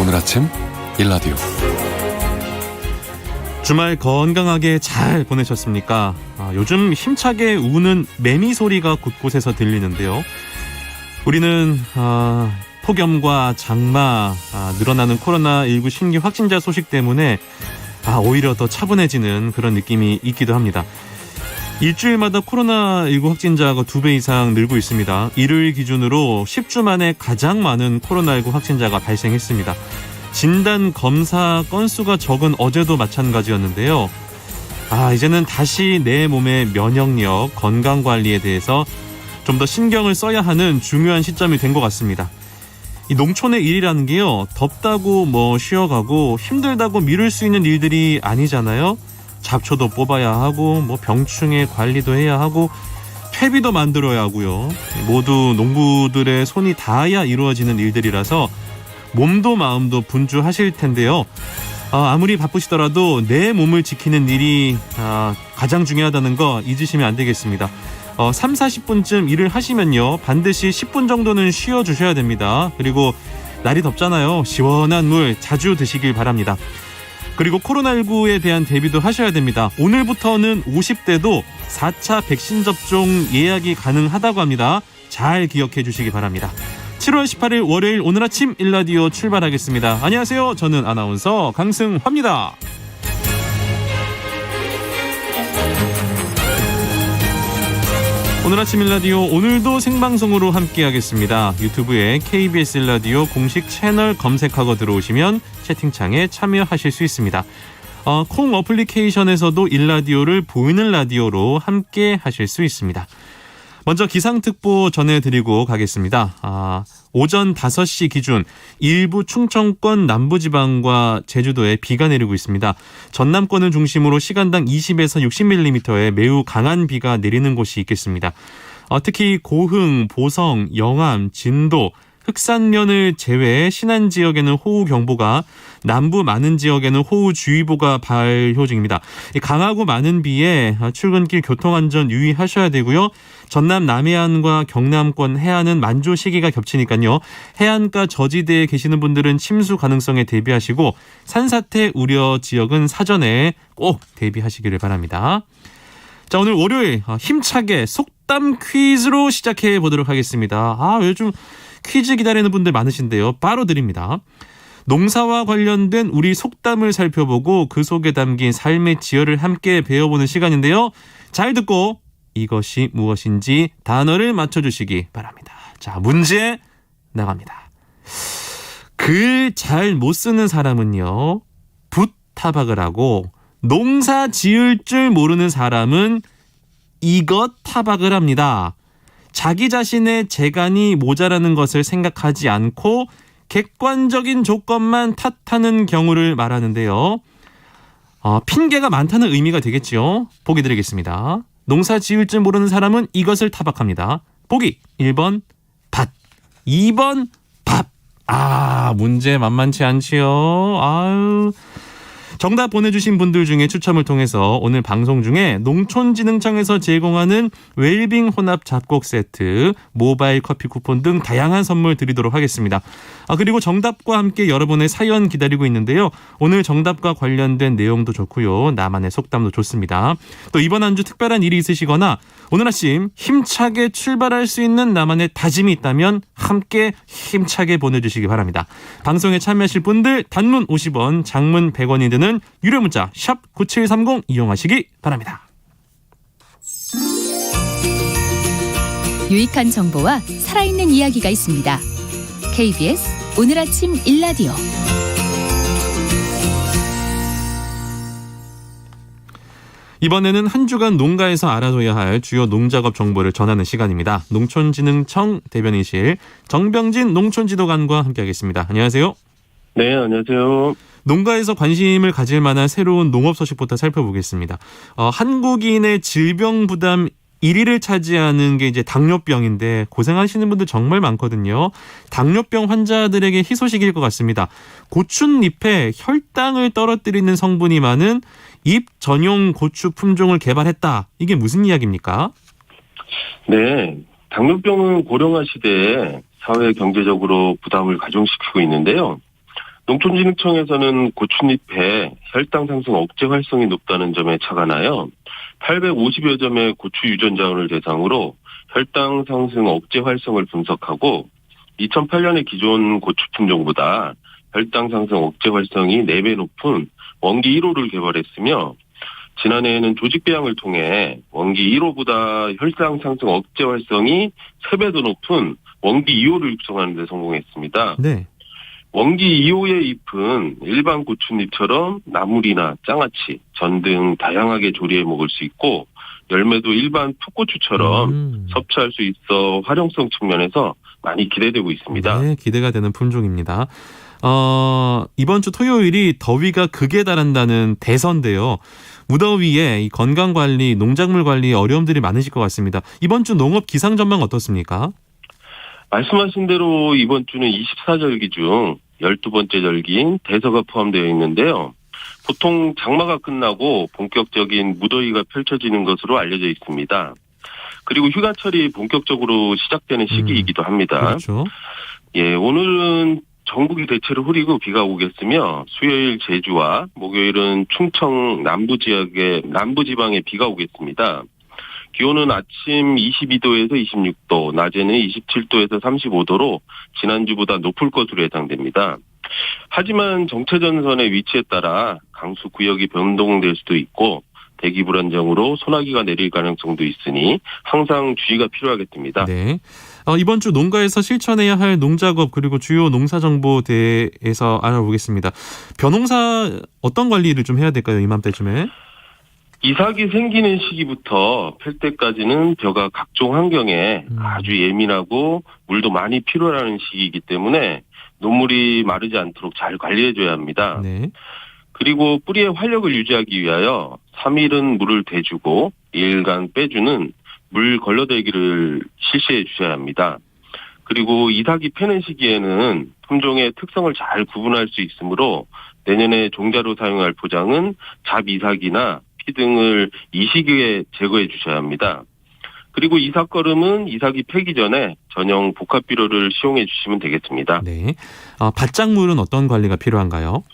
오늘 아침 일라디오. 주말 건강하게 잘 보내셨습니까? 요즘 힘차게 우는 매미 소리가 곳곳에서 들리는데요. 우리는 폭염과 장마, 늘어나는 코로나19 신규 확진자 소식 때문에 오히려 더 차분해지는 그런 느낌이 있기도 합니다. 일주일마다 코로나19 확진자가 2배 이상 늘고 있습니다. 일요일 기준으로 10주 만에 가장 많은 코로나19 확진자가 발생했습니다. 진단 검사 건수가 적은 어제도 마찬가지였는데요. 이제는 다시 내 몸의 면역력, 건강관리에 대해서 좀 더 신경을 써야 하는 중요한 시점이 된 것 같습니다. 이 농촌의 일이라는 게요, 덥다고 쉬어가고 힘들다고 미룰 수 있는 일들이 아니잖아요. 잡초도 뽑아야 하고 병충해 관리도 해야 하고 퇴비도 만들어야 하고요. 모두 농부들의 손이 닿아야 이루어지는 일들이라서 몸도 마음도 분주하실 텐데요. 아무리 바쁘시더라도 내 몸을 지키는 일이 가장 중요하다는 거 잊으시면 안 되겠습니다. 3, 40분쯤 일을 하시면요, 반드시 10분 정도는 쉬어주셔야 됩니다. 그리고 날이 덥잖아요. 시원한 물 자주 드시길 바랍니다. 그리고 코로나19에 대한 대비도 하셔야 됩니다. 오늘부터는 50대도 4차 백신 접종 예약이 가능하다고 합니다. 잘 기억해 주시기 바랍니다. 7월 18일 월요일 오늘 아침 일라디오 출발하겠습니다. 안녕하세요. 저는 아나운서 강승화입니다. 오늘 아침 일라디오 오늘도 생방송으로 함께하겠습니다. 유튜브에 KBS 일라디오 공식 채널 검색하고 들어오시면 채팅창에 참여하실 수 있습니다. 콩 어플리케이션에서도 일라디오를 보이는 라디오로 함께 하실 수 있습니다. 먼저 기상특보 전해드리고 가겠습니다. 오전 5시 기준 일부 충청권 남부지방과 제주도에 비가 내리고 있습니다. 전남권을 중심으로 시간당 20에서 60mm의 매우 강한 비가 내리는 곳이 있겠습니다. 특히 고흥, 보성, 영암, 진도, 흑산면을 제외 신안 지역에는 호우경보가, 남부 많은 지역에는 호우주의보가 발효 중입니다. 강하고 많은 비에 출근길 교통안전 유의하셔야 되고요. 전남 남해안과 경남권 해안은 만조 시기가 겹치니까요. 해안가 저지대에 계시는 분들은 침수 가능성에 대비하시고 산사태 우려 지역은 사전에 꼭 대비하시기를 바랍니다. 자, 오늘 월요일 힘차게 속담 퀴즈로 시작해 보도록 하겠습니다. 요즘 퀴즈 기다리는 분들 많으신데요. 바로 드립니다. 농사와 관련된 우리 속담을 살펴보고 그 속에 담긴 삶의 지혜를 함께 배워보는 시간인데요. 잘 듣고 이것이 무엇인지 단어를 맞춰주시기 바랍니다. 자, 문제 나갑니다. 글 잘 못 쓰는 사람은요, 붓타박을 하고, 농사 지을 줄 모르는 사람은 이것 타박을 합니다. 자기 자신의 재간이 모자라는 것을 생각하지 않고 객관적인 조건만 탓하는 경우를 말하는데요. 핑계가 많다는 의미가 되겠죠. 보기 드리겠습니다. 농사 지을 줄 모르는 사람은 이것을 타박합니다. 보기 1번 밭, 2번 밥. 문제 만만치 않지요. 정답 보내주신 분들 중에 추첨을 통해서 오늘 방송 중에 농촌진흥청에서 제공하는 웰빙 혼합 잡곡 세트, 모바일 커피 쿠폰 등 다양한 선물 드리도록 하겠습니다. 그리고 정답과 함께 여러분의 사연 기다리고 있는데요. 오늘 정답과 관련된 내용도 좋고요. 나만의 속담도 좋습니다. 또 이번 한 주 특별한 일이 있으시거나 오늘 아침 힘차게 출발할 수 있는 나만의 다짐이 있다면 함께 힘차게 보내주시기 바랍니다. 방송에 참여하실 분들 단문 50원, 장문 100원이 드는 유료 문자 샵 9730 이용하시기 바랍니다. 유익한 정보와 살아있는 이야기가 있습니다. KBS 오늘 아침 일라디오. 이번에는 한 주간 농가에서 알아둬야 할 주요 농작업 정보를 전하는 시간입니다. 농촌진흥청 대변인실 정병진 농촌지도관과 함께하겠습니다. 안녕하세요. 네, 안녕하세요. 농가에서 관심을 가질 만한 새로운 농업 소식부터 살펴보겠습니다. 한국인의 질병 부담 1위를 차지하는 게 이제 당뇨병인데 고생하시는 분들 정말 많거든요. 당뇨병 환자들에게 희소식일 것 같습니다. 고춘잎에 혈당을 떨어뜨리는 성분이 많은 잎 전용 고추 품종을 개발했다. 이게 무슨 이야기입니까? 네, 당뇨병은 고령화 시대에 사회 경제적으로 부담을 가중시키고 있는데요. 농촌진흥청에서는 고추잎의 혈당 상승 억제 활성이 높다는 점에 착안하여 850여 점의 고추 유전 자원을 대상으로 혈당 상승 억제 활성을 분석하고 2008년에 기존 고추 품종보다 혈당 상승 억제 활성이 4배 높은 원기 1호를 개발했으며 지난해에는 조직 배양을 통해 원기 1호보다 혈당 상승 억제 활성이 3배 더 높은 원기 2호를 육성하는 데 성공했습니다. 네. 원기 2호의 잎은 일반 고추잎처럼 나물이나 장아찌, 전 등 다양하게 조리해 먹을 수 있고 열매도 일반 풋고추처럼 섭취할 수 있어 활용성 측면에서 많이 기대되고 있습니다. 네, 기대가 되는 품종입니다. 이번 주 토요일이 더위가 극에 달한다는 대선인데요. 무더위에 이 건강관리, 농작물 관리 어려움들이 많으실 것 같습니다. 이번 주 농업 기상 전망 어떻습니까? 말씀하신 대로 이번 주는 24절기 중 12번째 절기인 대서가 포함되어 있는데요. 보통 장마가 끝나고 본격적인 무더위가 펼쳐지는 것으로 알려져 있습니다. 그리고 휴가철이 본격적으로 시작되는 시기이기도 합니다. 그렇죠. 예, 오늘은 전국이 대체로 흐리고 비가 오겠으며 수요일 제주와 목요일은 충청 남부 지방에 비가 오겠습니다. 기온은 아침 22도에서 26도, 낮에는 27도에서 35도로 지난주보다 높을 것으로 예상됩니다. 하지만 정체전선의 위치에 따라 강수 구역이 변동될 수도 있고 대기 불안정으로 소나기가 내릴 가능성도 있으니 항상 주의가 필요하겠습니다. 네. 이번 주 농가에서 실천해야 할 농작업 그리고 주요 농사 정보 대해서 알아보겠습니다. 벼농사 어떤 관리를 좀 해야 될까요? 이맘때쯤에? 이삭이 생기는 시기부터 펼 때까지는 벼가 각종 환경에 아주 예민하고 물도 많이 필요하는 시기이기 때문에 녹물이 마르지 않도록 잘 관리해줘야 합니다. 네. 그리고 뿌리의 활력을 유지하기 위하여 3일은 물을 대주고 2일간 빼주는 물 걸러대기를 실시해 주셔야 합니다. 그리고 이삭이 패는 시기에는 품종의 특성을 잘 구분할 수 있으므로 내년에 종자로 사용할 포장은 잡이삭이나 피 등을 이 시기에 제거해 주셔야 합니다. 그리고 이삭거름은 이삭이 패기 전에 전용 복합비료를 시용해 주시면 되겠습니다. 네. 밭작물은 어떤 관리가 필요한가요?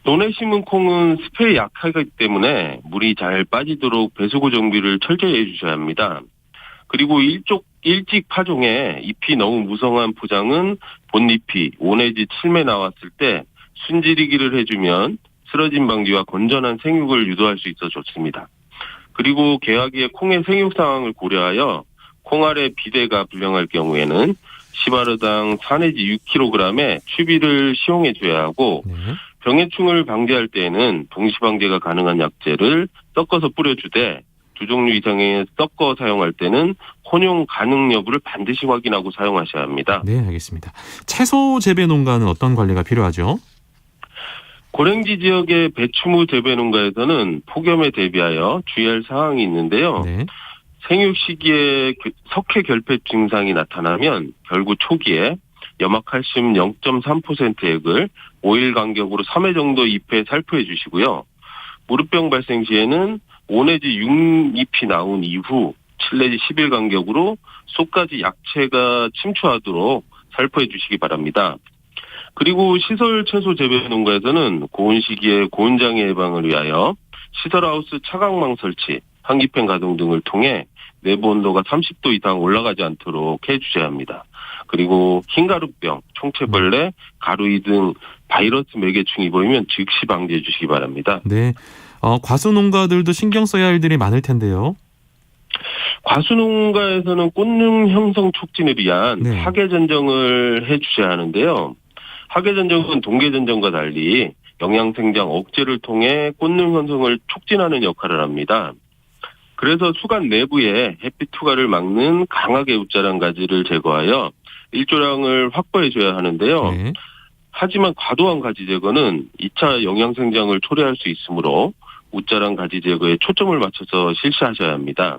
논에 심은 콩은 습해에 약하기 때문에 물이 잘 빠지도록 배수구 정비를 철저히 해주셔야 합니다. 그리고 일찍 파종에 잎이 너무 무성한 포장은 본잎이 5 내지 7매 나왔을 때 순지리기를 해주면 쓰러짐 방지와 건전한 생육을 유도할 수 있어 좋습니다. 그리고 개화기의 콩의 생육 상황을 고려하여 콩알의 비대가 불량할 경우에는 10아르당 4 내지 6kg의 추비를 시용해 줘야 하고 네. 병해충을 방지할 때에는 동시방제가 가능한 약재를 섞어서 뿌려주되 2종류 이상의 섞어 사용할 때는 혼용 가능 여부를 반드시 확인하고 사용하셔야 합니다. 네, 알겠습니다. 채소 재배 농가는 어떤 관리가 필요하죠? 고랭지 지역의 배추무 재배 농가에서는 폭염에 대비하여 주의할 사항이 있는데요. 네. 생육 시기에 석회 결핍 증상이 나타나면 결구 초기에 염화칼슘 0.3%액을 5일 간격으로 3회 정도 잎에 살포해 주시고요. 무릎병 발생 시에는 5 내지 6잎이 나온 이후 7 내지 10일 간격으로 속까지 약체가 침투하도록 살포해 주시기 바랍니다. 그리고 시설 채소 재배 농가에서는 고온 시기에 고온장애 예방을 위하여 시설하우스 차광망 설치, 환기팬 가동 등을 통해 내부 온도가 30도 이상 올라가지 않도록 해주셔야 합니다. 그리고 흰가루병, 총체벌레, 가루이 등 바이러스 매개충이 보이면 즉시 방지해 주시기 바랍니다. 네. 과수 농가들도 신경 써야 할 일들이 많을 텐데요. 과수 농가에서는 꽃능 형성 촉진을 위한 네. 하계 전정을 해 주셔야 하는데요. 하계 전정은 동계 전정과 달리 영양 생장 억제를 통해 꽃능 형성을 촉진하는 역할을 합니다. 그래서 수간 내부에 햇빛 투과를 막는 강하게 웃자란 가지를 제거하여 일조량을 확보해 줘야 하는데요. 네. 하지만 과도한 가지 제거는 2차 영양 생장을 초래할 수 있으므로 웃자란 가지 제거에 초점을 맞춰서 실시하셔야 합니다.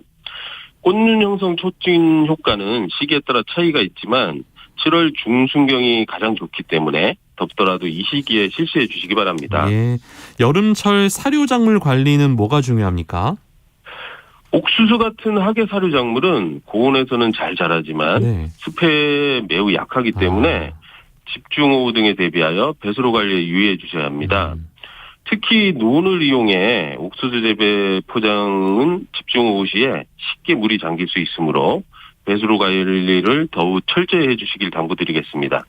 꽃눈 형성 촉진 효과는 시기에 따라 차이가 있지만 7월 중순경이 가장 좋기 때문에 덥더라도 이 시기에 실시해 주시기 바랍니다. 예. 여름철 사료작물 관리는 뭐가 중요합니까? 옥수수 같은 하계 사료 작물은 고온에서는 잘 자라지만 네. 습해에 매우 약하기 때문에 집중호우 등에 대비하여 배수로 관리에 유의해 주셔야 합니다. 특히 논을 이용해 옥수수 재배 포장은 집중호우 시에 쉽게 물이 잠길 수 있으므로 배수로 관리를 더욱 철저히 해주시길 당부드리겠습니다.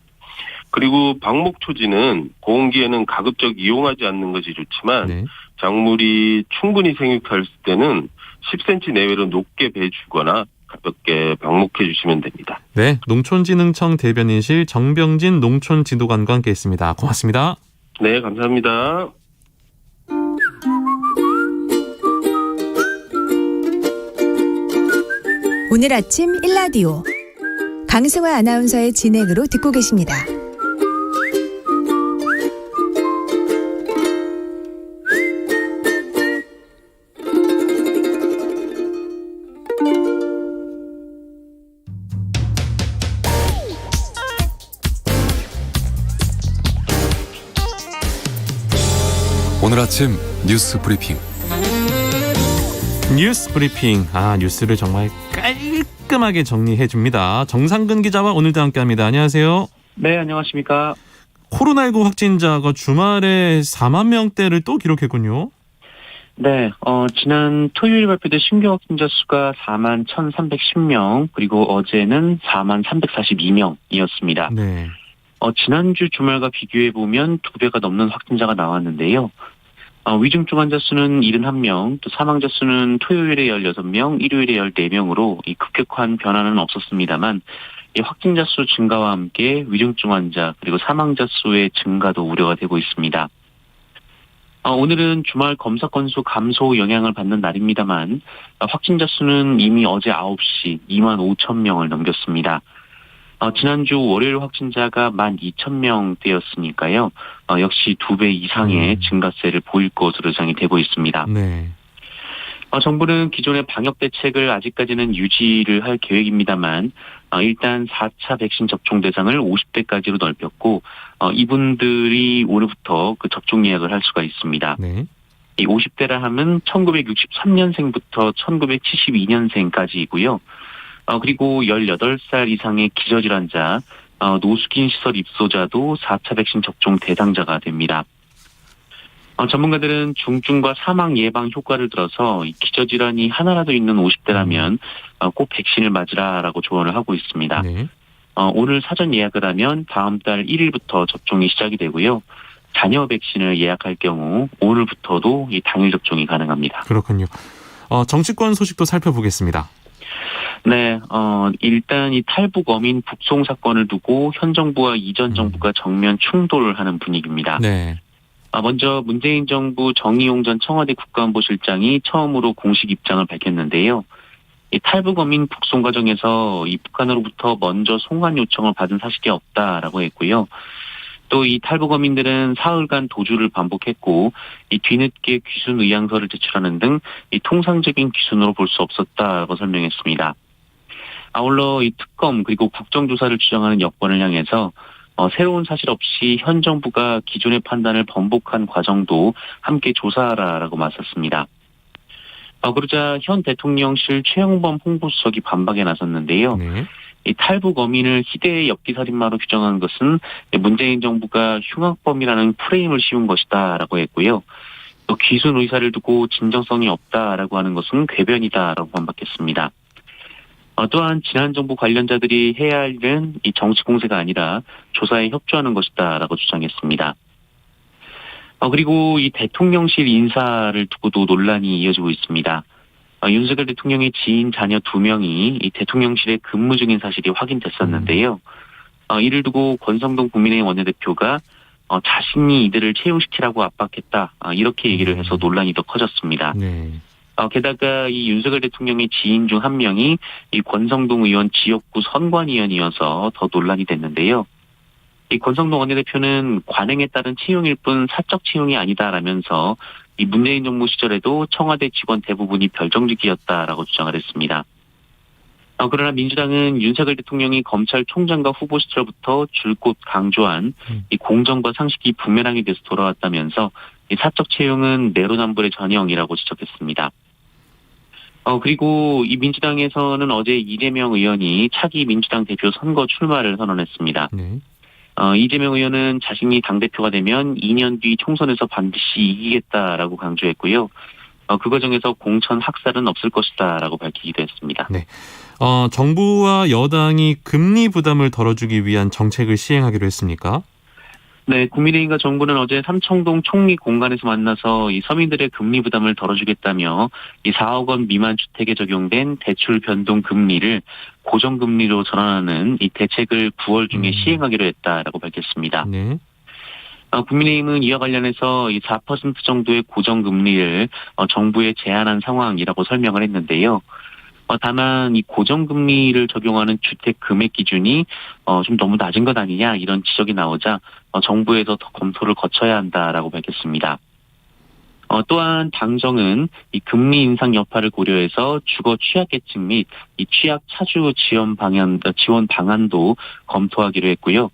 그리고 방목초지는 고온기에는 가급적 이용하지 않는 것이 좋지만 네. 작물이 충분히 생육할 때는 10cm 내외로 높게 베주거나 가볍게 방목해 주시면 됩니다. 네, 농촌진흥청 대변인실 정병진 농촌지도관과 함께했습니다. 고맙습니다. 네, 감사합니다. 오늘 아침 일라디오 강승화 아나운서의 진행으로 듣고 계십니다. 오늘 아침 뉴스 브리핑. 뉴스 브리핑. 뉴스를 정말 깔끔하게 정리해 줍니다. 정상근 기자와 오늘도 함께합니다. 안녕하세요. 네, 안녕하십니까. 코로나19 확진자가 주말에 4만 명대를 또 기록했군요. 네, 지난 토요일 발표된 신규 확진자 수가 4만 1,310명, 그리고 어제는 4만 342명이었습니다. 네. 지난주 주말과 비교해보면 2배가 넘는 확진자가 나왔는데요. 위중증 환자 수는 71명, 또 사망자 수는 토요일에 16명, 일요일에 14명으로 이 급격한 변화는 없었습니다만, 이 확진자 수 증가와 함께 위중증 환자 그리고 사망자 수의 증가도 우려가 되고 있습니다. 오늘은 주말 검사 건수 감소 영향을 받는 날입니다만, 확진자 수는 이미 어제 9시 2만 5천 명을 넘겼습니다. 지난주 월요일 확진자가 12,000명대였으니까요. 역시 2배 이상의 증가세를 보일 것으로 예상이 되고 있습니다. 네. 정부는 기존의 방역 대책을 아직까지는 유지를 할 계획입니다만, 일단 4차 백신 접종 대상을 50대까지로 넓혔고, 이분들이 오늘부터 그 접종 예약을 할 수가 있습니다. 네. 이 50대라 하면 1963년생부터 1972년생까지이고요. 그리고 18살 이상의 기저질환자, 노숙인 시설 입소자도 4차 백신 접종 대상자가 됩니다. 전문가들은 중증과 사망 예방 효과를 들어서 이 기저질환이 하나라도 있는 50대라면 꼭 백신을 맞으라라고 조언을 하고 있습니다. 네. 오늘 사전 예약을 하면 다음 달 1일부터 접종이 시작이 되고요. 자녀 백신을 예약할 경우 오늘부터도 이 당일 접종이 가능합니다. 그렇군요. 정치권 소식도 살펴보겠습니다. 네, 일단 이 탈북 어민 북송 사건을 두고 현 정부와 이전 정부가 정면 충돌을 하는 분위기입니다. 네. 먼저 문재인 정부 정의용 전 청와대 국가안보실장이 처음으로 공식 입장을 밝혔는데요. 이 탈북 어민 북송 과정에서 이 북한으로부터 먼저 송환 요청을 받은 사실이 없다라고 했고요. 또 이 탈북 어민들은 사흘간 도주를 반복했고, 이 뒤늦게 귀순 의향서를 제출하는 등 이 통상적인 귀순으로 볼 수 없었다라고 설명했습니다. 아울러 이 특검 그리고 국정조사를 주장하는 여권을 향해서 새로운 사실 없이 현 정부가 기존의 판단을 번복한 과정도 함께 조사하라라고 맞섰습니다. 그러자 현 대통령실 최영범 홍보수석이 반박에 나섰는데요. 네. 이 탈북 어민을 희대의 엽기살인마로 규정한 것은 문재인 정부가 흉악범이라는 프레임을 씌운 것이다라고 했고요. 또 귀순 의사를 두고 진정성이 없다라고 하는 것은 궤변이다라고 반박했습니다. 또한 지난 정부 관련자들이 해야 할 일은 이 정치 공세가 아니라 조사에 협조하는 것이다라고 주장했습니다. 그리고 이 대통령실 인사를 두고도 논란이 이어지고 있습니다. 윤석열 대통령의 지인 자녀 2명이 이 대통령실에 근무 중인 사실이 확인됐었는데요. 이를 두고 권성동 국민의힘 원내대표가 자신이 이들을 채용시키라고 압박했다, 이렇게 얘기를 해서 논란이 더 커졌습니다. 네. 게다가 이 윤석열 대통령의 지인 중 한 명이 이 권성동 의원 지역구 선관위원이어서 더 논란이 됐는데요. 이 권성동 원내대표는 관행에 따른 채용일 뿐 사적 채용이 아니다라면서 이 문재인 정부 시절에도 청와대 직원 대부분이 별정직이었다라고 주장을 했습니다. 그러나 민주당은 윤석열 대통령이 검찰총장과 후보 시절부터 줄곧 강조한 이 공정과 상식이 부메랑이 돼서 돌아왔다면서 이 사적 채용은 내로남불의 전형이라고 지적했습니다. 그리고 이 민주당에서는 어제 이재명 의원이 차기 민주당 대표 선거 출마를 선언했습니다. 네. 이재명 의원은 자신이 당대표가 되면 2년 뒤 총선에서 반드시 이기겠다라고 강조했고요. 그 과정에서 공천 학살은 없을 것이다라고 밝히기도 했습니다. 네. 정부와 여당이 금리 부담을 덜어주기 위한 정책을 시행하기로 했습니까? 네, 국민의힘과 정부는 어제 삼청동 총리 공간에서 만나서 이 서민들의 금리 부담을 덜어주겠다며 이 4억 원 미만 주택에 적용된 대출 변동 금리를 고정금리로 전환하는 이 대책을 9월 중에 시행하기로 했다라고 밝혔습니다. 네. 국민의힘은 이와 관련해서 이 4% 정도의 고정금리를 정부에 제안한 상황이라고 설명을 했는데요. 다만 이 고정금리를 적용하는 주택 금액 기준이 좀 너무 낮은 것 아니냐 이런 지적이 나오자 정부에서 더 검토를 거쳐야 한다라고 밝혔습니다. 또한 당정은 이 금리 인상 여파를 고려해서 주거 취약계층 및 이 취약 차주 지원 방안도 검토하기로 했고요.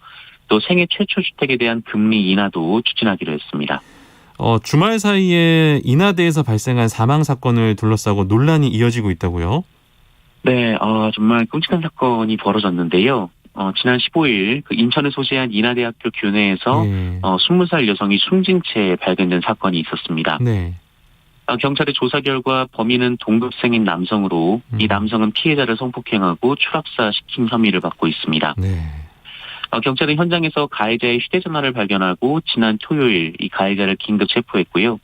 또 생애 최초 주택에 대한 금리 인하도 추진하기로 했습니다. 주말 사이에 인하대에서 발생한 사망 사건을 둘러싸고 논란이 이어지고 있다고요? 네, 정말 끔찍한 사건이 벌어졌는데요. 지난 15일 그 인천에 소재한 인하대학교 교내에서 20살 여성이 숨진 채 발견된 사건이 있었습니다. 네. 경찰의 조사 결과 범인은 동급생인 남성으로 이 남성은 피해자를 성폭행하고 추락사시킨 혐의를 받고 있습니다. 네. 경찰은 현장에서 가해자의 휴대전화를 발견하고 지난 토요일 이 가해자를 긴급 체포했고요.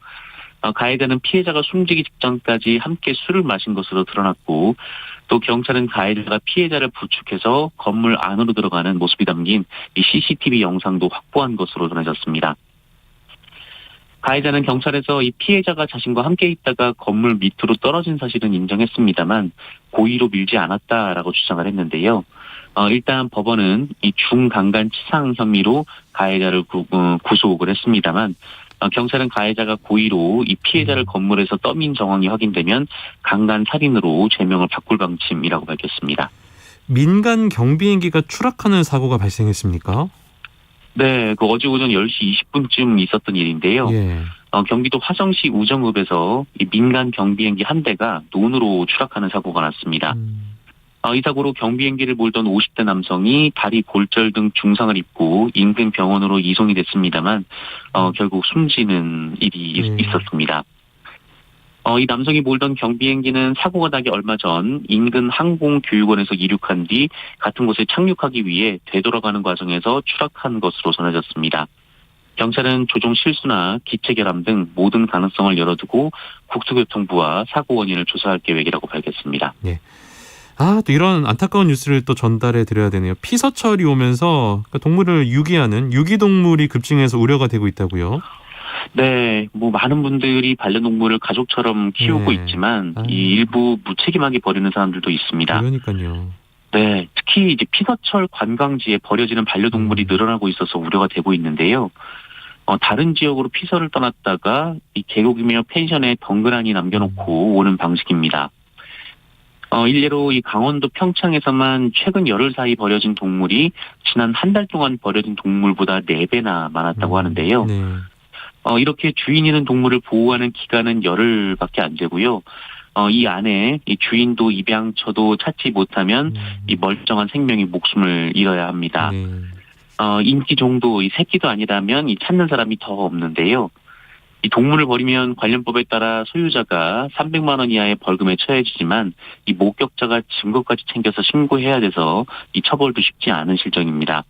가해자는 피해자가 숨지기 직전까지 함께 술을 마신 것으로 드러났고 또 경찰은 가해자가 피해자를 부축해서 건물 안으로 들어가는 모습이 담긴 이 CCTV 영상도 확보한 것으로 전해졌습니다. 가해자는 경찰에서 이 피해자가 자신과 함께 있다가 건물 밑으로 떨어진 사실은 인정했습니다만 고의로 밀지 않았다라고 주장을 했는데요. 일단 법원은 이 중강간 치상 혐의로 가해자를 구속을 했습니다만 경찰은 가해자가 고의로 이 피해자를 건물에서 떠민 정황이 확인되면 강간 살인으로 죄명을 바꿀 방침이라고 밝혔습니다. 민간 경비행기가 추락하는 사고가 발생했습니까? 네, 어제 오전 10시 20분쯤 있었던 일인데요. 예. 경기도 화성시 우정읍에서 이 민간 경비행기 한 대가 논으로 추락하는 사고가 났습니다. 이 사고로 경비행기를 몰던 50대 남성이 다리 골절 등 중상을 입고 인근 병원으로 이송이 됐습니다만 결국 숨지는 일이 있었습니다. 이 남성이 몰던 경비행기는 사고가 나기 얼마 전 인근 항공교육원에서 이륙한 뒤 같은 곳에 착륙하기 위해 되돌아가는 과정에서 추락한 것으로 전해졌습니다. 경찰은 조종 실수나 기체 결함 등 모든 가능성을 열어두고 국토교통부와 사고 원인을 조사할 계획이라고 밝혔습니다. 네. 또 이런 안타까운 뉴스를 또 전달해 드려야 되네요. 피서철이 오면서 동물을 유기하는 유기동물이 급증해서 우려가 되고 있다고요? 네, 많은 분들이 반려동물을 가족처럼 키우고 있지만 이 일부 무책임하게 버리는 사람들도 있습니다. 그러니까요. 네, 특히 이제 피서철 관광지에 버려지는 반려동물이 늘어나고 있어서 우려가 되고 있는데요. 다른 지역으로 피서를 떠났다가 이 계곡이며 펜션에 덩그러니 남겨놓고 오는 방식입니다. 일례로 이 강원도 평창에서만 최근 열흘 사이 버려진 동물이 지난 한 달 동안 버려진 동물보다 4배나 많았다고 하는데요. 네. 이렇게 주인 있는 동물을 보호하는 기간은 열흘밖에 안 되고요. 이 안에 이 주인도 입양처도 찾지 못하면 이 멀쩡한 생명이 목숨을 잃어야 합니다. 네. 인기종도 이 새끼도 아니라면 이 찾는 사람이 더 없는데요. 이 동물을 버리면 관련법에 따라 소유자가 300만 원 이하의 벌금에 처해지지만 이 목격자가 증거까지 챙겨서 신고해야 돼서 이 처벌도 쉽지 않은 실정입니다.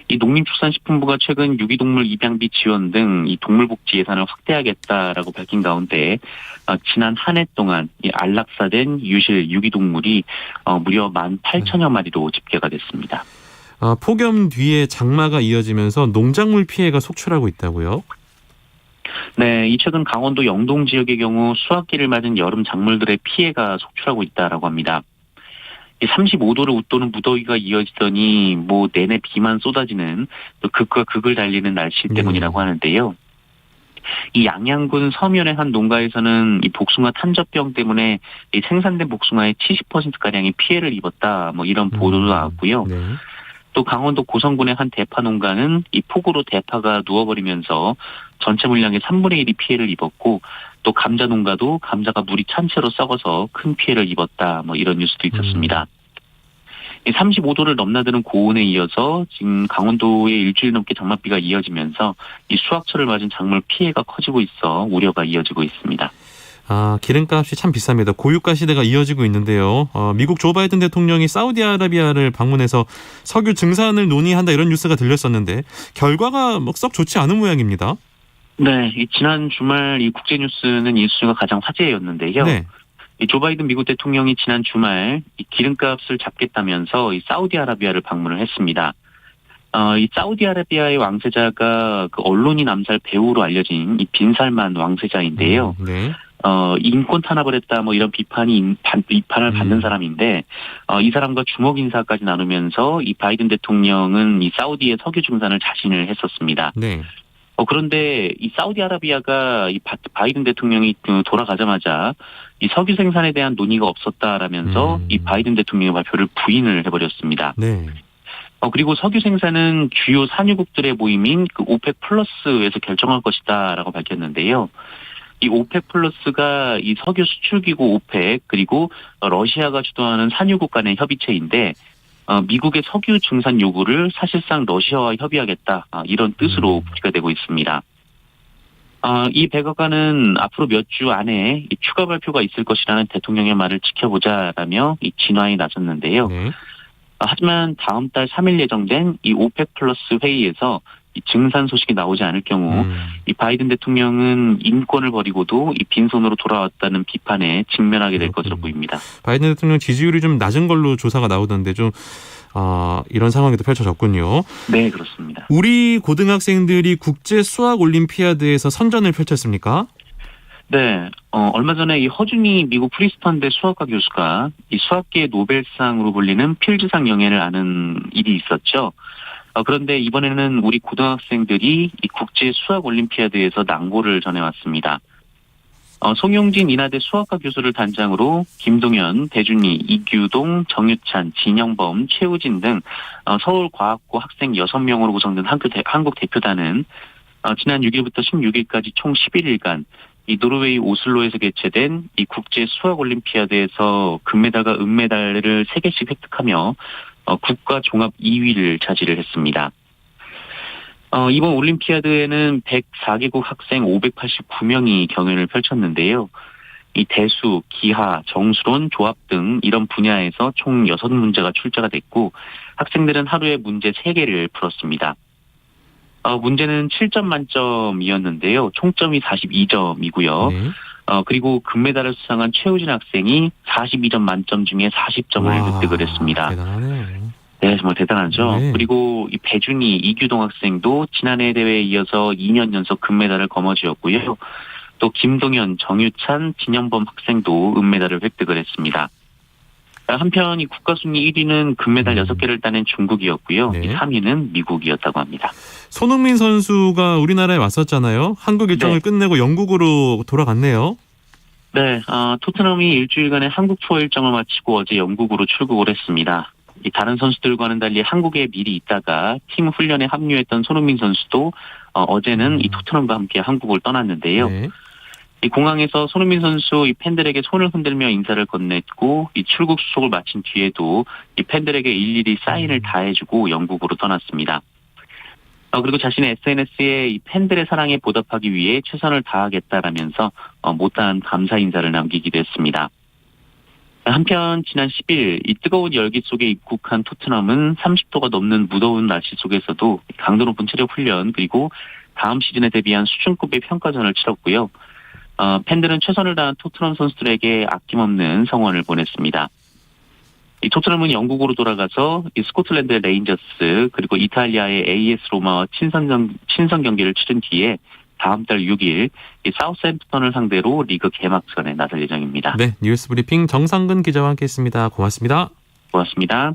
이 농림축산식품부가 최근 유기동물 입양비 지원 등 이 동물복지 예산을 확대하겠다라고 밝힌 가운데 지난 한 해 동안 이 안락사된 유실 유기동물이 무려 18,000여 마리로 집계가 됐습니다. 폭염 뒤에 장마가 이어지면서 농작물 피해가 속출하고 있다고요? 네, 이 최근 강원도 영동 지역의 경우 수확기를 맞은 여름 작물들의 피해가 속출하고 있다라고 합니다. 35도를 웃도는 무더위가 이어지더니 내내 비만 쏟아지는 극과 극을 달리는 날씨 때문이라고 하는데요. 이 양양군 서면의 한 농가에서는 이 복숭아 탄저병 때문에 이 생산된 복숭아의 70%가량이 피해를 입었다 이런 보도도 나왔고요. 네. 또 강원도 고성군의 한 대파 농가는 이 폭우로 대파가 누워버리면서 전체 물량의 3분의 1이 피해를 입었고 또 감자 농가도 감자가 물이 찬 채로 썩어서 큰 피해를 입었다 이런 뉴스도 있었습니다. 이 35도를 넘나드는 고온에 이어서 지금 강원도에 일주일 넘게 장맛비가 이어지면서 이 수확철을 맞은 작물 피해가 커지고 있어 우려가 이어지고 있습니다. 기름값이 참 비쌉니다. 고유가 시대가 이어지고 있는데요. 미국 조 바이든 대통령이 사우디아라비아를 방문해서 석유 증산을 논의한다 이런 뉴스가 들렸었는데 결과가 썩 좋지 않은 모양입니다. 네, 이 지난 주말 이 국제 뉴스는 이 뉴스가 가장 화제였는데요. 네. 이 조 바이든 미국 대통령이 지난 주말 이 기름값을 잡겠다면서 이 사우디아라비아를 방문을 했습니다. 이 사우디아라비아의 왕세자가 그 언론인 암살 배우로 알려진 이 빈살만 왕세자인데요. 네. 인권 탄압을 했다 뭐 이런 비판을 받는 사람인데 이 사람과 주먹 인사까지 나누면서 이 바이든 대통령은 이 사우디의 석유 증산을 자신을 했었습니다. 네. 그런데 이 사우디아라비아가 이 바이든 대통령이 돌아가자마자 이 석유 생산에 대한 논의가 없었다라면서 이 바이든 대통령의 발표를 부인을 해버렸습니다. 네. 그리고 석유 생산은 주요 산유국들의 모임인 그 오펙 플러스에서 결정할 것이다라고 밝혔는데요. 이 오펙 플러스가 이 석유 수출기구 오펙 그리고 러시아가 주도하는 산유국 간의 협의체인데 미국의 석유 증산 요구를 사실상 러시아와 협의하겠다 이런 뜻으로 풀이가 되고 있습니다. 이 백악관은 앞으로 몇 주 안에 이 추가 발표가 있을 것이라는 대통령의 말을 지켜보자라며 이 진화에 나섰는데요. 네. 하지만 다음 달 3일 예정된 이 오펙 플러스 회의에서 이 증산 소식이 나오지 않을 경우 이 바이든 대통령은 인권을 버리고도 이 빈손으로 돌아왔다는 비판에 직면하게 될 것으로 보입니다. 바이든 대통령 지지율이 좀 낮은 걸로 조사가 나오던데 좀 이런 상황이 또 펼쳐졌군요. 네, 그렇습니다. 우리 고등학생들이 국제 수학 올림피아드에서 선전을 펼쳤습니까? 네, 얼마 전에 이 허준이 미국 프리스턴대 수학과 교수가 이 수학계의 노벨상으로 불리는 필즈상 영예를 아는 일이 있었죠. 그런데 이번에는 우리 고등학생들이 이 국제 수학 올림피아드에서 낭보를 전해왔습니다. 송용진 인하대 수학과 교수를 단장으로 김동현, 배준희, 이규동, 정유찬, 진영범, 최우진 등 서울과학고 학생 6명으로 구성된 한국 대표단은 지난 6일부터 16일까지 총 11일간 이 노르웨이 오슬로에서 개최된 이 국제 수학 올림피아드에서 금메달과 은메달을 3개씩 획득하며 국가 종합 2위를 차지를 했습니다. 이번 올림피아드에는 104개국 학생 589명이 경연을 펼쳤는데요. 이 대수, 기하, 정수론, 조합 등 이런 분야에서 총 6문제가 출제가 됐고 학생들은 하루에 문제 3개를 풀었습니다. 문제는 7점 만점이었는데요. 총점이 42점이고요. 네. 그리고 금메달을 수상한 최우진 학생이 42점 만점 중에 40점을 획득을 했습니다. 대단하네요. 네, 정말 대단하죠. 네. 그리고 이 배준희, 이규동 학생도 지난해 대회에 이어서 2년 연속 금메달을 거머쥐었고요. 또 김동현, 정유찬, 진영범 학생도 은메달을 획득을 했습니다. 한편 이 국가 순위 1위는 금메달 6개를 따낸 중국이었고요. 네. 이 3위는 미국이었다고 합니다. 손흥민 선수가 우리나라에 왔었잖아요. 한국 일정을 네. 끝내고 영국으로 돌아갔네요. 네, 토트넘이 일주일간의 한국 투어 일정을 마치고 어제 영국으로 출국을 했습니다. 이 다른 선수들과는 달리 한국에 미리 있다가 팀 훈련에 합류했던 손흥민 선수도 어제는 이 토트넘과 함께 한국을 떠났는데요. 네. 이 공항에서 손흥민 선수 이 팬들에게 손을 흔들며 인사를 건넸고 이 출국 수속을 마친 뒤에도 이 팬들에게 일일이 사인을 다 해주고 영국으로 떠났습니다. 그리고 자신의 SNS에 이 팬들의 사랑에 보답하기 위해 최선을 다하겠다라면서 못다한 감사 인사를 남기기도 했습니다. 한편 지난 10일 이 뜨거운 열기 속에 입국한 토트넘은 30도가 넘는 무더운 날씨 속에서도 강도 높은 체력 훈련 그리고 다음 시즌에 대비한 수준급의 평가전을 치렀고요. 팬들은 최선을 다한 토트넘 선수들에게 아낌없는 성원을 보냈습니다. 이 토트넘은 영국으로 돌아가서 이 스코틀랜드의 레인저스 그리고 이탈리아의 AS 로마와 친선 경기를 치른 뒤에 다음 달 6일 이 사우스햄프턴을 상대로 리그 개막전에 나설 예정입니다. 네, 뉴스 브리핑 정상근 기자와 함께했습니다. 고맙습니다. 고맙습니다.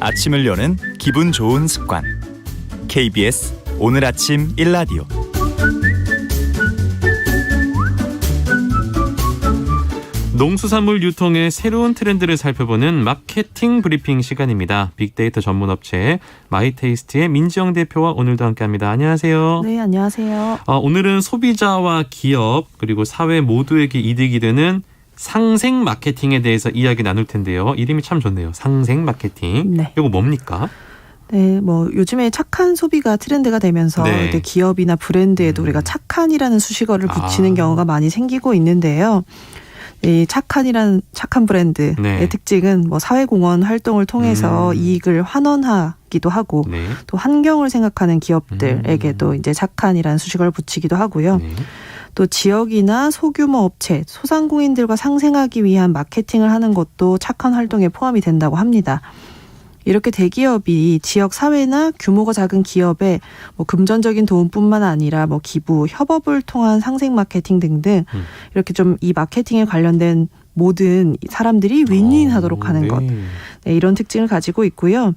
아침을 여는 기분 좋은 습관. KBS 오늘 아침 1라디오. 농수산물 유통의 새로운 트렌드를 살펴보는 마케팅 브리핑 시간입니다. 빅데이터 전문 업체 마이테이스트의 민지영 대표와 오늘도 함께합니다. 안녕하세요. 네, 안녕하세요. 오늘은 소비자와 기업 그리고 사회 모두에게 이득이 되는 상생 마케팅에 대해서 이야기 나눌 텐데요. 이름이 참 좋네요. 상생 마케팅. 네. 이거 뭡니까? 네, 뭐 요즘에 착한 소비가 트렌드가 되면서 네. 기업이나 브랜드에도 우리가 착한이라는 수식어를 붙이는 경우가 많이 생기고 있는데요. 이 착한 브랜드의 네. 특징은 뭐 사회공헌 활동을 통해서 이익을 환원하기도 하고 네. 또 환경을 생각하는 기업들에게도 이제 착한이라는 수식어를 붙이기도 하고요. 네. 또 지역이나 소규모 업체, 소상공인들과 상생하기 위한 마케팅을 하는 것도 착한 활동에 포함이 된다고 합니다. 이렇게 대기업이 지역 사회나 규모가 작은 기업에 뭐 금전적인 도움뿐만 아니라 뭐 기부, 협업을 통한 상생 마케팅 등등 이렇게 좀 이 마케팅에 관련된 모든 사람들이 윈윈하도록 하는 것. 네, 이런 특징을 가지고 있고요.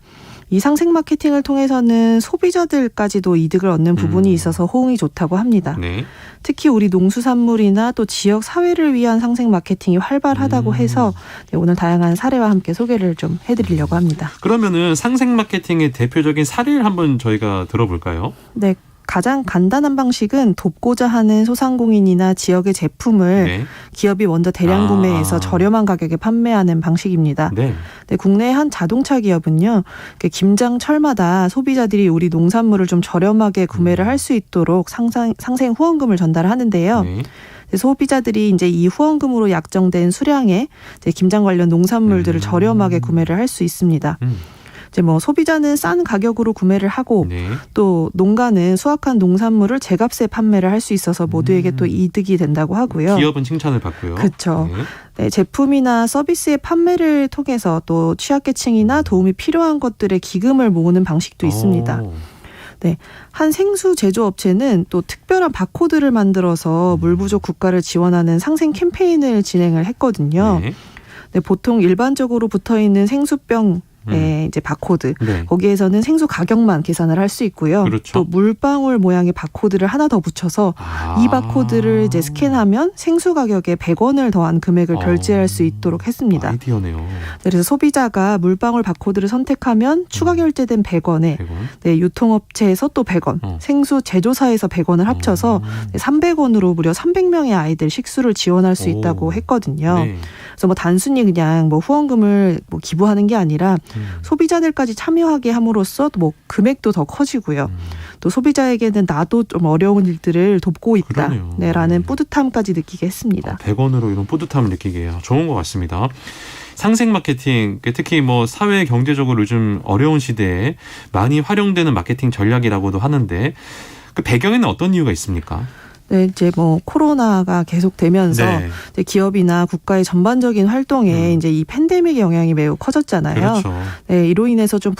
이 상생 마케팅을 통해서는 소비자들까지도 이득을 얻는 부분이 있어서 호응이 좋다고 합니다. 네. 특히 우리 농수산물이나 또 지역 사회를 위한 상생 마케팅이 활발하다고 해서 네, 오늘 다양한 사례와 함께 소개를 좀 해드리려고 합니다. 그러면은 상생 마케팅의 대표적인 사례를 한번 저희가 들어볼까요? 네. 가장 간단한 방식은 돕고자 하는 소상공인이나 지역의 제품을 네. 기업이 먼저 대량 구매해서 저렴한 가격에 판매하는 방식입니다. 네. 네, 국내의 한 자동차 기업은요, 김장철마다 소비자들이 우리 농산물을 좀 저렴하게 구매를 할 수 있도록 상생 후원금을 전달하는데요. 네. 소비자들이 이제 이 후원금으로 약정된 수량의 이제 김장 관련 농산물들을 저렴하게 구매를 할 수 있습니다. 이제 뭐 소비자는 싼 가격으로 구매를 하고 네. 또 농가는 수확한 농산물을 제값에 판매를 할 수 있어서 모두에게 또 이득이 된다고 하고요. 기업은 칭찬을 받고요. 그렇죠. 네. 네, 제품이나 서비스의 판매를 통해서 또 취약계층이나 도움이 필요한 것들의 기금을 모으는 방식도 있습니다. 네, 한 생수 제조업체는 또 특별한 바코드를 만들어서 물 부족 국가를 지원하는 상생 캠페인을 진행을 했거든요. 네. 네, 보통 일반적으로 붙어 있는 생수병 이제 바코드. 네. 거기에서는 생수 가격만 계산을 할 수 있고요. 그렇죠. 또 물방울 모양의 바코드를 하나 더 붙여서 이 바코드를 이제 스캔하면 생수 가격에 100원을 더한 금액을 결제할 수 있도록 했습니다. 아이디어네요. 그래서 소비자가 물방울 바코드를 선택하면 추가 결제된 100원에 100원. 네, 유통업체에서 또 100원, 생수 제조사에서 100원을 합쳐서 300원으로 무려 300명의 아이들 식수를 지원할 수 있다고 했거든요. 네. 그래서 뭐 단순히 그냥 뭐 후원금을 뭐 기부하는 게 아니라 소비자들까지 참여하게 함으로써 뭐 금액도 더 커지고요. 또 소비자에게는 나도 좀 어려운 일들을 돕고 있다. 네, 라는 뿌듯함까지 느끼게 했습니다. 100원으로 이런 뿌듯함을 느끼게 해요. 좋은 것 같습니다. 상생 마케팅, 특히 뭐 사회 경제적으로 요즘 어려운 시대에 많이 활용되는 마케팅 전략이라고도 하는데 그 배경에는 어떤 이유가 있습니까? 네, 이제 뭐 코로나가 계속되면서 네. 이제 기업이나 국가의 전반적인 활동에 이제 이 팬데믹의 영향이 매우 커졌잖아요. 그렇죠. 네, 이로 인해서 좀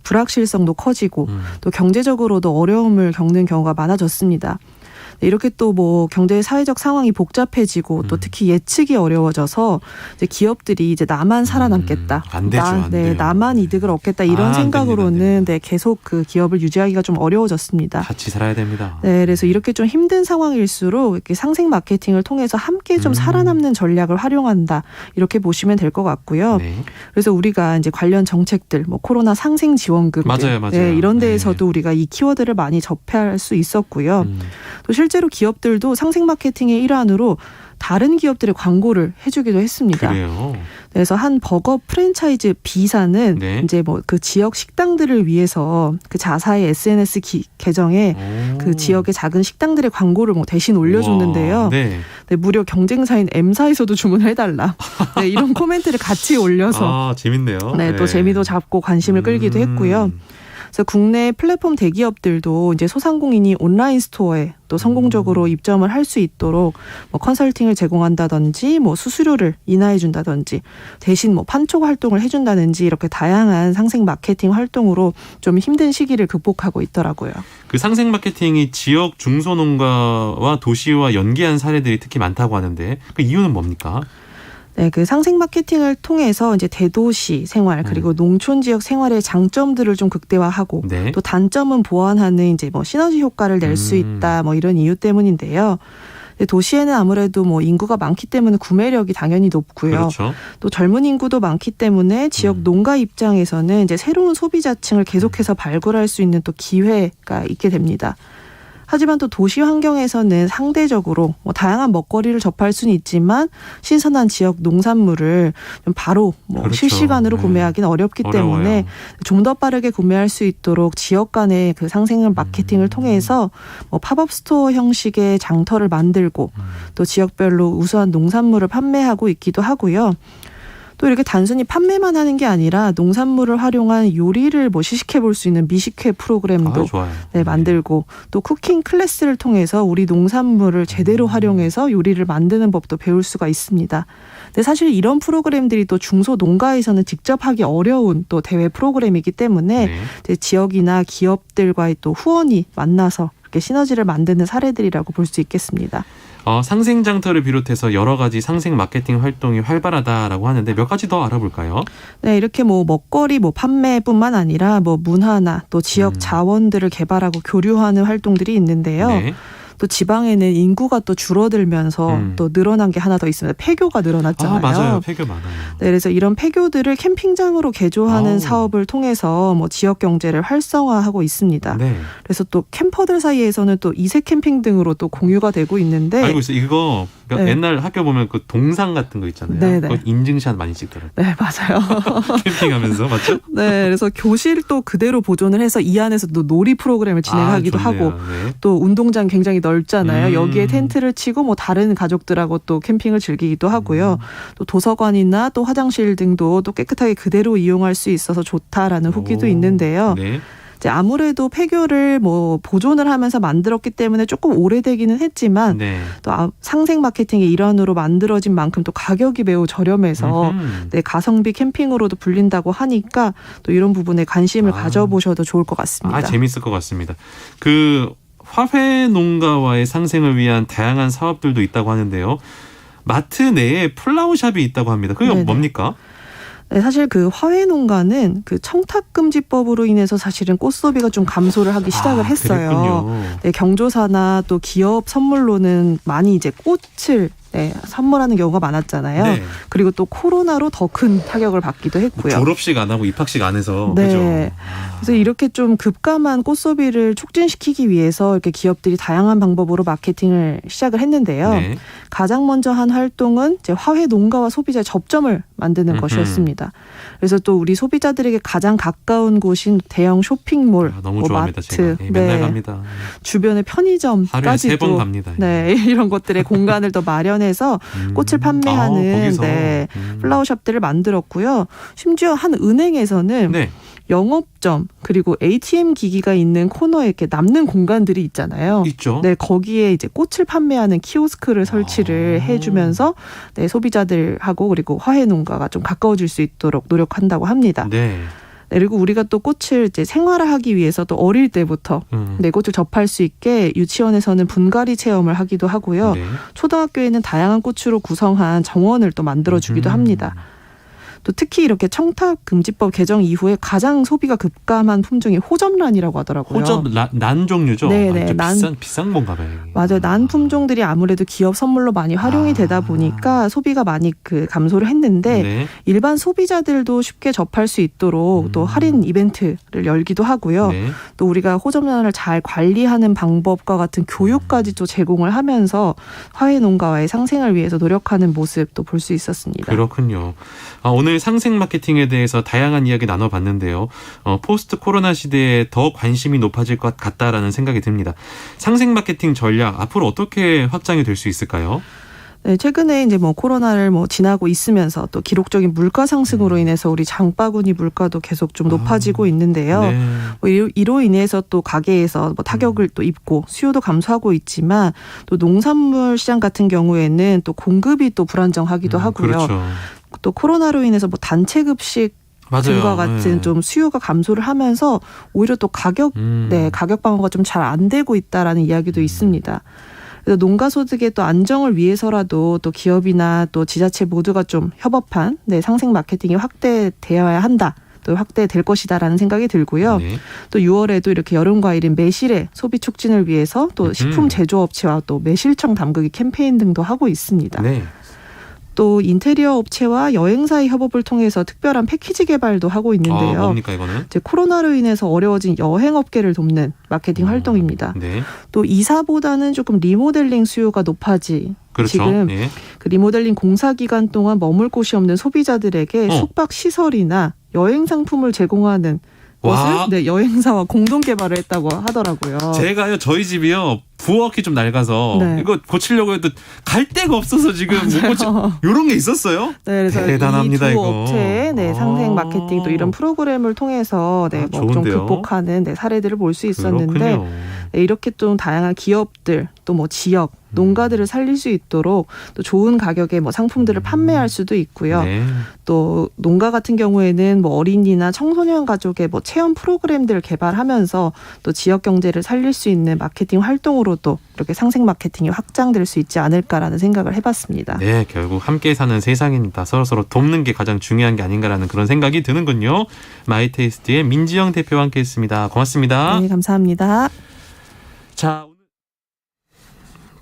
불확실성도 커지고 또 경제적으로도 어려움을 겪는 경우가 많아졌습니다. 네, 이렇게 또 뭐 경제 사회적 상황이 복잡해지고 또 특히 예측이 어려워져서 이제 기업들이 이제 나만 살아남겠다. 안 되죠, 안 돼요. 나만 이득을 얻겠다 이런 생각으로는 네, 계속 그 기업을 유지하기가 좀 어려워졌습니다. 같이 살아야 됩니다. 네, 그래서 이렇게 좀 힘든 상황일수록 이렇게 상생 마케팅을 통해서 함께 좀 살아남는 전략을 활용한다 이렇게 보시면 될 것 같고요. 네. 그래서 우리가 이제 관련 정책들, 뭐 코로나 상생 지원금, 맞아요. 네, 이런 데에서도 우리가 이 키워드를 많이 접할 수 있었고요. 또 실제로 기업들도 상생 마케팅의 일환으로 다른 기업들의 광고를 해주기도 했습니다. 그래요. 그래서 한 버거 프랜차이즈 B사는 네. 이제 뭐 그 지역 식당들을 위해서 그 자사의 SNS 계정에 그 지역의 작은 식당들의 광고를 뭐 대신 올려줬는데요. 네. 네, 무려 경쟁사인 M사에서도 주문을 해달라. 네, 이런 코멘트를 같이 올려서 재밌네요. 네, 또 재미도 잡고 관심을 끌기도 했고요. 그래서 국내 플랫폼 대기업들도 이제 소상공인이 온라인 스토어에 또 성공적으로 입점을 할 수 있도록 뭐 컨설팅을 제공한다든지 뭐 수수료를 인하해 준다든지 대신 뭐 판촉 활동을 해준다든지 이렇게 다양한 상생 마케팅 활동으로 좀 힘든 시기를 극복하고 있더라고요. 그 상생 마케팅이 지역 중소농가와 도시와 연계한 사례들이 특히 많다고 하는데 그 이유는 뭡니까? 네, 그 상생 마케팅을 통해서 이제 대도시 생활 그리고 농촌 지역 생활의 장점들을 좀 극대화하고 네. 또 단점은 보완하는 이제 뭐 시너지 효과를 낼 수 있다 뭐 이런 이유 때문인데요. 근데 도시에는 아무래도 뭐 인구가 많기 때문에 구매력이 당연히 높고요. 그렇죠. 또 젊은 인구도 많기 때문에 지역 농가 입장에서는 이제 새로운 소비자층을 계속해서 발굴할 수 있는 또 기회가 있게 됩니다. 하지만 또 도시 환경에서는 상대적으로 뭐 다양한 먹거리를 접할 수는 있지만 신선한 지역 농산물을 좀 바로 뭐 그렇죠. 실시간으로 네. 구매하기는 어렵기 어려워요. 때문에 좀 더 빠르게 구매할 수 있도록 지역 간의 그 상생을 마케팅을 통해서 뭐 팝업 스토어 형식의 장터를 만들고 또 지역별로 우수한 농산물을 판매하고 있기도 하고요. 또 이렇게 단순히 판매만 하는 게 아니라 농산물을 활용한 요리를 뭐 시식해 볼 수 있는 미식회 프로그램도 좋아요. 네, 만들고 또 쿠킹 클래스를 통해서 우리 농산물을 제대로 활용해서 요리를 만드는 법도 배울 수가 있습니다. 근데 사실 이런 프로그램들이 또 중소농가에서는 직접 하기 어려운 또 대회 프로그램이기 때문에 네. 이제 지역이나 기업들과의 또 후원이 만나서 이렇게 시너지를 만드는 사례들이라고 볼 수 있겠습니다. 상생장터를 비롯해서 여러 가지 상생 마케팅 활동이 활발하다라고 하는데 몇 가지 더 알아볼까요? 네, 이렇게 뭐 먹거리 뭐 판매뿐만 아니라 뭐 문화나 또 지역 자원들을 개발하고 교류하는 활동들이 있는데요. 네. 또 지방에는 인구가 또 줄어들면서 또 늘어난 게 하나 더 있습니다. 폐교가 늘어났잖아요. 맞아요. 폐교 많아요. 네, 그래서 이런 폐교들을 캠핑장으로 개조하는 사업을 통해서 뭐 지역 경제를 활성화하고 있습니다. 네. 그래서 또 캠퍼들 사이에서는 또 이색 캠핑 등으로 또 공유가 되고 있는데 알고 있어요. 이거 네. 옛날 학교 보면 그 동상 같은 거 있잖아요. 네, 네. 그거 인증샷 많이 찍더라고요. 네, 맞아요. 캠핑하면서 맞죠? 네, 그래서 교실도 그대로 보존을 해서 이 안에서 또 놀이 프로그램을 진행하기도 좋네요. 하고 네. 또 운동장 굉장히 넓잖아요. 여기에 텐트를 치고 뭐 다른 가족들하고 또 캠핑을 즐기기도 하고요. 또 도서관이나 또 화장실 등도 또 깨끗하게 그대로 이용할 수 있어서 좋다라는 후기도 있는데요. 네. 이제 아무래도 폐교를 뭐 보존을 하면서 만들었기 때문에 조금 오래되기는 했지만 네. 또 상생 마케팅의 일환으로 만들어진 만큼 또 가격이 매우 저렴해서 네, 가성비 캠핑으로도 불린다고 하니까 또 이런 부분에 관심을 가져보셔도 좋을 것 같습니다. 재밌을 것 같습니다. 그 화훼 농가와의 상생을 위한 다양한 사업들도 있다고 하는데요. 마트 내에 플라워샵이 있다고 합니다. 그게 네네. 뭡니까? 네, 사실 그 화훼 농가는 그 청탁금지법으로 인해서 사실은 꽃소비가 좀 감소를 하기 시작을 했어요. 그랬군요. 네, 경조사나 또 기업 선물로는 많이 이제 꽃을 선물하는 경우가 많았잖아요. 네. 그리고 또 코로나로 더 큰 타격을 받기도 했고요. 졸업식 안 하고 입학식 안 해서. 네. 그죠? 그래서 이렇게 좀 급감한 꽃소비를 촉진시키기 위해서 이렇게 기업들이 다양한 방법으로 마케팅을 시작을 했는데요. 네. 가장 먼저 한 활동은 이제 화훼 농가와 소비자의 접점을 만드는 것이었습니다. 그래서 또 우리 소비자들에게 가장 가까운 곳인 대형 쇼핑몰, 너무 뭐 좋아합니다. 마트, 제가. 맨날 갑니다. 주변의 편의점까지도 하루에 3번 갑니다. 네, 이런 것들의 공간을 더 마련해서 꽃을 판매하는 거기서. 플라워샵들을 만들었고요. 심지어 한 은행에서는 네. 영업점 그리고 ATM 기기가 있는 코너에 이렇게 남는 공간들이 있잖아요. 있죠. 네, 거기에 이제 꽃을 판매하는 키오스크를 설치를 해주면서 네, 소비자들하고 그리고 화훼 농가가 좀 가까워질 수 있도록 노력한다고 합니다. 네. 네, 그리고 우리가 또 꽃을 이제 생활화하기 위해서 또 어릴 때부터 네, 꽃을 접할 수 있게 유치원에서는 분갈이 체험을 하기도 하고요. 네. 초등학교에는 다양한 꽃으로 구성한 정원을 또 만들어주기도 합니다. 또 특히 이렇게 청탁금지법 개정 이후에 가장 소비가 급감한 품종이 호접란이라고 하더라고요. 호접 난 종류죠. 네네, 비싼 건가 봐요. 맞아요. 난 품종들이 아무래도 기업 선물로 많이 활용이 되다 보니까 소비가 많이 그 감소를 했는데 네. 일반 소비자들도 쉽게 접할 수 있도록 또 할인 이벤트를 열기도 하고요. 네. 또 우리가 호접란을 잘 관리하는 방법과 같은 교육까지 또 제공을 하면서 화훼 농가와의 상생을 위해서 노력하는 모습도 볼 수 있었습니다. 그렇군요. 오늘 상생 마케팅에 대해서 다양한 이야기 나눠봤는데요. 포스트 코로나 시대에 더 관심이 높아질 것 같다라는 생각이 듭니다. 상생 마케팅 전략 앞으로 어떻게 확장이 될 수 있을까요? 네, 최근에 이제 뭐 코로나를 뭐 지나고 있으면서 또 기록적인 물가 상승으로 인해서 우리 장바구니 물가도 계속 좀 높아지고 있는데요. 네. 뭐 이로 인해서 또 가게에서 뭐 타격을 또 입고 수요도 감소하고 있지만 또 농산물 시장 같은 경우에는 또 공급이 또 불안정하기도 하고요. 그렇죠. 또 코로나로 인해서 뭐 단체 급식 등과 같은 좀 수요가 감소를 하면서 오히려 또 가격 방어가 좀 잘 안 되고 있다라는 이야기도 있습니다. 그래서 농가 소득의 또 안정을 위해서라도 또 기업이나 또 지자체 모두가 좀 협업한 상생 마케팅이 확대되어야 한다. 또 확대될 것이다라는 생각이 들고요. 네. 또 6월에도 이렇게 여름 과일인 매실의 소비 촉진을 위해서 또 식품 제조업체와 또 매실청 담그기 캠페인 등도 하고 있습니다. 네. 또 인테리어 업체와 여행사의 협업을 통해서 특별한 패키지 개발도 하고 있는데요. 뭡니까 이거는? 이제 코로나로 인해서 어려워진 여행업계를 돕는 마케팅 활동입니다. 네. 또 이사보다는 조금 리모델링 수요가 높아지. 그렇죠. 지금 예. 그 리모델링 공사 기간 동안 머물 곳이 없는 소비자들에게 숙박 시설이나 여행 상품을 제공하는 와. 것을 여행사와 공동 개발을 했다고 하더라고요. 제가요 저희 집이요 부엌이 좀 낡아서 네. 이거 고치려고 해도 갈 데가 없어서 지금 못 고치. 이런 게 있었어요? 네, 그래서 대단합니다, 이 두 이거. 업체의 상생 마케팅 또 이런 프로그램을 통해서 뭐 좀 좋은데요? 극복하는 사례들을 볼 수 있었는데 그렇군요. 이렇게 좀 다양한 기업들 또 뭐 지역 농가들을 살릴 수 있도록 또 좋은 가격에 뭐 상품들을 판매할 수도 있고요. 네. 또 농가 같은 경우에는 뭐 어린이나 청소년 가족의 뭐 체험 프로그램들을 개발하면서 또 지역 경제를 살릴 수 있는 마케팅 활동으로도 이렇게 상생 마케팅이 확장될 수 있지 않을까라는 생각을 해봤습니다. 네, 결국 함께 사는 세상입니다. 서로 돕는 게 가장 중요한 게 아닌가라는 그런 생각이 드는군요. 마이테이스트의 민지영 대표와 함께했습니다. 고맙습니다. 네, 감사합니다.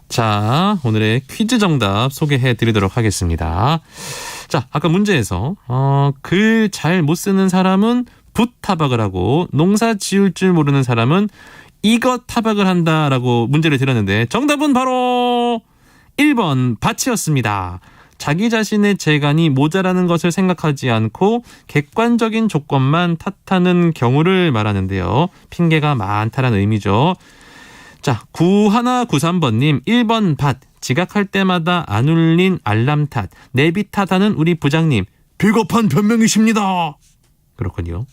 자, 오늘의 퀴즈 정답 소개해 드리도록 하겠습니다. 자, 아까 문제에서 글 잘 못 쓰는 사람은 붓 타박을 하고 농사 지을 줄 모르는 사람은 이것 타박을 한다라고 문제를 드렸는데 정답은 바로 1번 밭이었습니다. 자기 자신의 재간이 모자라는 것을 생각하지 않고 객관적인 조건만 탓하는 경우를 말하는데요. 핑계가 많다라는 의미죠. 자, 9193번님 1번 밭. 지각할 때마다 안 울린 알람 탓. 내비 탓하는 우리 부장님. 비겁한 변명이십니다. 그렇군요.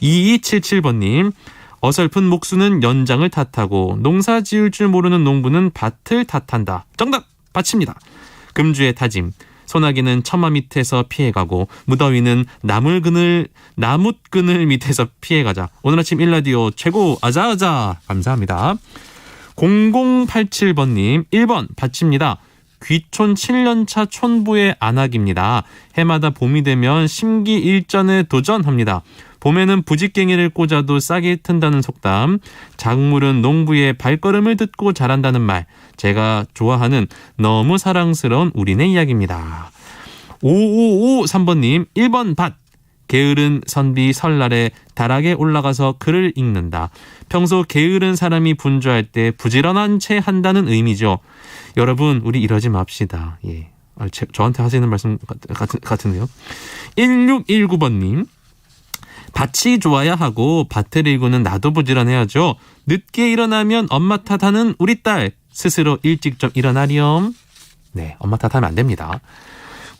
2277번님. 어설픈 목수는 연장을 탓하고 농사 지을 줄 모르는 농부는 밭을 탓한다. 정답! 밭입니다. 금주의 다짐. 소나기는 처마 밑에서 피해가고 무더위는 나뭇그늘 밑에서 피해가자. 오늘 아침 1라디오 최고 아자아자. 감사합니다. 0087번님 1번 밭입니다. 귀촌 7년차 촌부의 안악입니다. 해마다 봄이 되면 심기일전에 도전합니다. 봄에는 부직갱이를 꽂아도 싸게 튼다는 속담. 작물은 농부의 발걸음을 듣고 자란다는 말. 제가 좋아하는 너무 사랑스러운 우리네 이야기입니다. 5553번님 1번 밭. 게으른 선비 설날에 다락에 올라가서 글을 읽는다. 평소 게으른 사람이 분주할 때 부지런한 채 한다는 의미죠. 여러분 우리 이러지 맙시다. 예, 저한테 하시는 말씀 같은데요. 1619번님 밭이 좋아야 하고 밭을 일구는 나도 부지런해야죠. 늦게 일어나면 엄마 탓하는 우리 딸. 스스로 일찍 좀 일어나렴. 네, 엄마 탓하면 안 됩니다.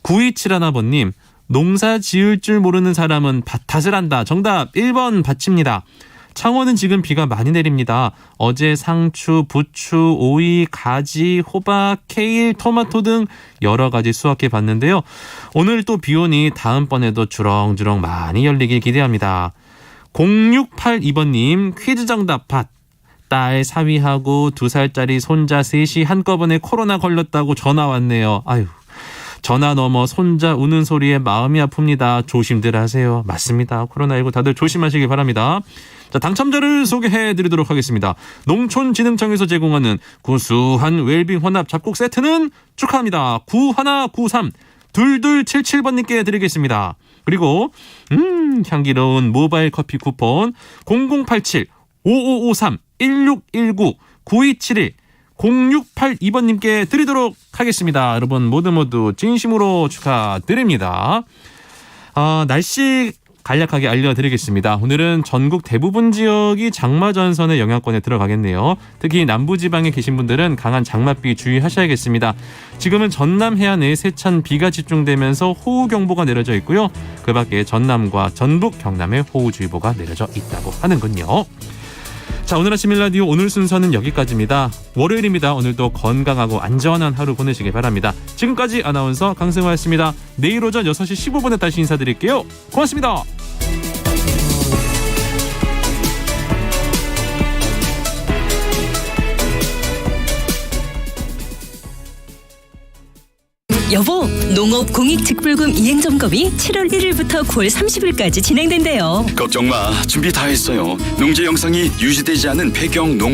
9271번님 농사 지을 줄 모르는 사람은 밭 탓을 한다. 정답 1번 밭입니다. 창원은 지금 비가 많이 내립니다. 어제 상추, 부추, 오이, 가지, 호박, 케일, 토마토 등 여러 가지 수확해 봤는데요. 오늘 또 비 오니 다음번에도 주렁주렁 많이 열리길 기대합니다. 0682번님 퀴즈 정답 밭. 딸 사위하고 2살짜리 손자 셋이 한꺼번에 코로나 걸렸다고 전화 왔네요. 아유. 전화 넘어 손자 우는 소리에 마음이 아픕니다. 조심들 하세요. 맞습니다. 코로나19 다들 조심하시길 바랍니다. 자, 당첨자를 소개해드리도록 하겠습니다. 농촌진흥청에서 제공하는 구수한 웰빙 혼합 잡곡 세트는 축하합니다. 9193 2277번님께 드리겠습니다. 그리고 향기로운 모바일 커피 쿠폰 0087 5553 1619 9271 0682번님께 드리도록 하겠습니다. 여러분 모두 진심으로 축하드립니다. 날씨 간략하게 알려드리겠습니다. 오늘은 전국 대부분 지역이 장마 전선의 영향권에 들어가겠네요. 특히 남부지방에 계신 분들은 강한 장맛비 주의하셔야겠습니다. 지금은 전남 해안에 세찬 비가 집중되면서 호우경보가 내려져 있고요. 그 밖에 전남과 전북, 경남에 호우주의보가 내려져 있다고 하는군요. 자, 오늘 아침 1라디오 오늘 순서는 여기까지입니다. 월요일입니다. 오늘도 건강하고 안전한 하루 보내시길 바랍니다. 지금까지 아나운서 강승화였습니다. 내일 오전 6시 15분에 다시 인사드릴게요. 고맙습니다. 여보, 농업 공익직불금 이행점검이 7월 1일부터 9월 30일까지 진행된대요. 걱정 마. 준비 다 했어요. 농지 영상이 유지되지 않은 폐경 농